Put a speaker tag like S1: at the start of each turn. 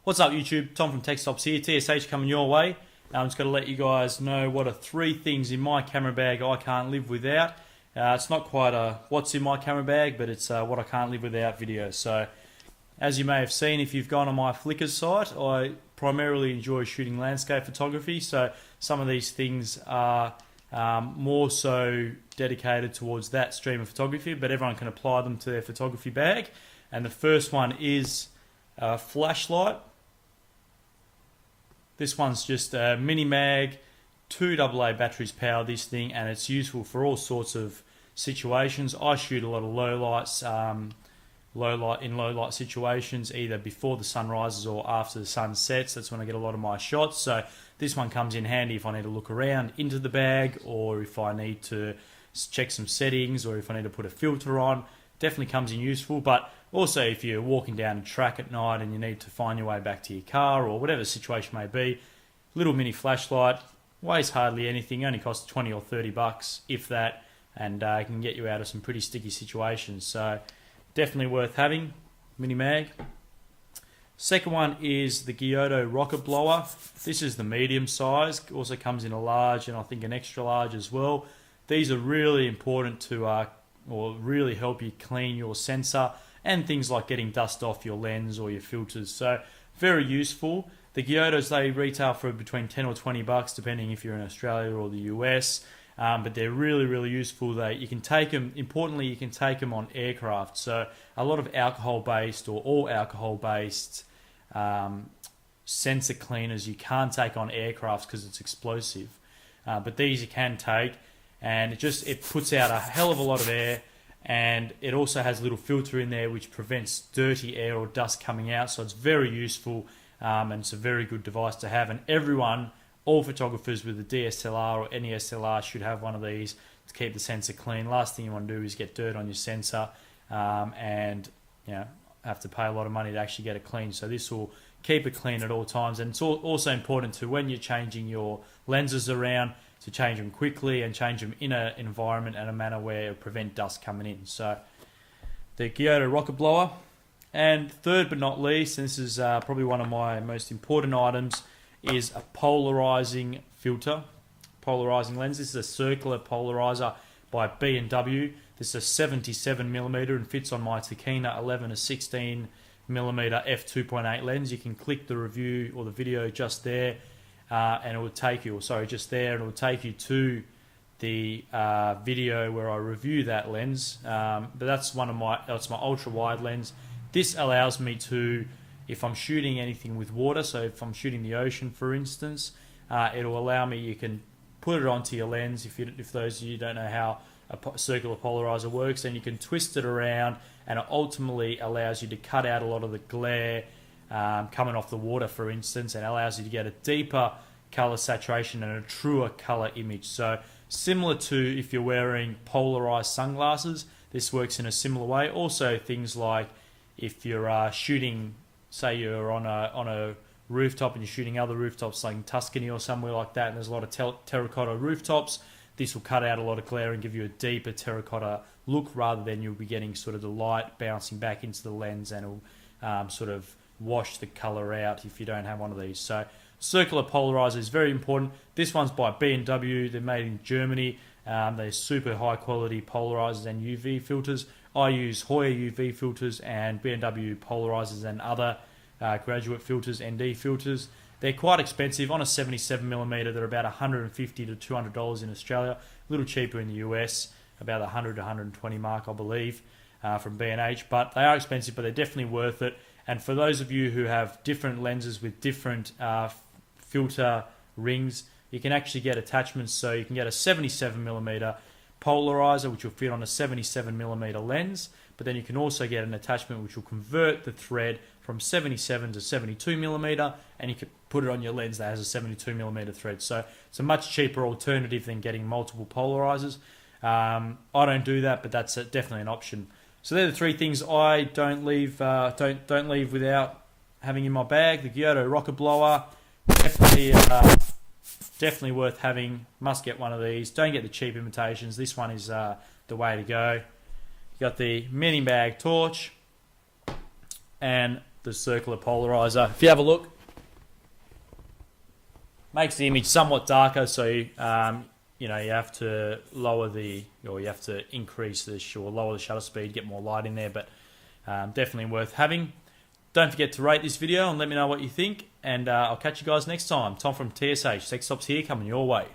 S1: What's up YouTube? Tom from TechStops here, TSH coming your way. I'm just going to let you guys know what are 3 things in my camera bag I can't live without. It's not quite a what's in my camera bag, but it's what I can't live without video. So as you may have seen if you've gone on my Flickr site, I primarily enjoy shooting landscape photography. So some of these things are more so dedicated towards that stream of photography, but everyone can apply them to their photography bag. And the first one is a flashlight. This one's just a mini mag, 2 AA batteries power this thing, and it's useful for all sorts of situations. I shoot a lot of low lights, low light situations, either before the sun rises or after the sun sets. That's when I get a lot of my shots. So this one comes in handy if I need to look around into the bag, or if I need to check some settings, or if I need to put a filter on. Definitely comes in useful, but also if you're walking down a track at night and you need to find your way back to your car or whatever the situation may be, little mini flashlight, weighs hardly anything, only costs 20 or 30 bucks if that, and can get you out of some pretty sticky situations. So definitely worth having, mini mag. Second one is the Giotto Rocket Blower. This is the medium size, also comes in a large and I think an extra large as well. These are really important to or really help you clean your sensor and things like getting dust off your lens or your filters. So very useful. The Giottos, they retail for between 10 or 20 bucks depending if you're in Australia or the US, but they're really useful. You can take them, importantly you can take them on aircraft. So a lot of alcohol based or all alcohol based sensor cleaners you can't take on aircrafts because it's explosive, but these you can take. And it puts out a hell of a lot of air, and it also has a little filter in there which prevents dirty air or dust coming out. So it's very useful, and it's a very good device to have. And everyone, all photographers with a DSLR or any SLR should have one of these to keep the sensor clean. Last thing you want to do is get dirt on your sensor, and have to pay a lot of money to actually get it clean. So this will keep it clean at all times. And it's also important to, when you're changing your lenses around, to change them quickly and change them in an environment and a manner where it prevent dust coming in. So the Giotto Rocket Blower. And third but not least, and this is probably one of my most important items, is a polarizing filter, polarizing lens. This is a circular polarizer by B&W. This is a 77mm and fits on my Takina 11 to 16mm f2.8 lens. You can click the review or the video just there, and it will take you, just there, and it will take you to the video where I review that lens. But that's my ultra wide lens. This allows me to, if I'm shooting anything with water, so if I'm shooting the ocean for instance, it'll allow me, you can put it onto your lens. If those of you don't know how a circular polarizer works, then you can twist it around, and it ultimately allows you to cut out a lot of the glare coming off the water for instance, and allows you to get a deeper color saturation and a truer color image. So similar to if you're wearing polarized sunglasses, this works in a similar way. Also things like if you're shooting, say you're on a rooftop and you're shooting other rooftops like in Tuscany or somewhere like that, and there's a lot of terracotta rooftops, this will cut out a lot of glare and give you a deeper terracotta look, rather than you'll be getting sort of the light bouncing back into the lens, and it'll sort of wash the color out if you don't have one of these. So circular polarizer is very important. This one's by B&W. They're made in Germany. They're super high quality polarizers and UV filters. I use Hoya UV filters and B&W polarizers and other graduate filters, ND filters. They're quite expensive. On a 77mm, they're about $150 to $200 in Australia. A little cheaper in the US, about the 100 to 120 mark, I believe, from B&H. But they are expensive, but they're definitely worth it. And for those of you who have different lenses with different filter rings, you can actually get attachments. So you can get a 77mm polarizer which will fit on a 77mm lens, but then you can also get an attachment which will convert the thread from 77 to 72mm, and you can put it on your lens that has a 72mm thread. So it's a much cheaper alternative than getting multiple polarizers. I don't do that, but that's definitely an option. So they're the 3 things I don't leave without having in my bag. The Giotto Rocket Blower, definitely worth having. Must get one of these. Don't get the cheap imitations. This one is the way to go. You got the mini mag torch, and the circular polarizer. If you have a look, makes the image somewhat darker, so you have to lower you have to increase or lower the shutter speed, get more light in there, but definitely worth having. Don't forget to rate this video and let me know what you think, and I'll catch you guys next time. Tom from TSH, Tech Stops here, coming your way.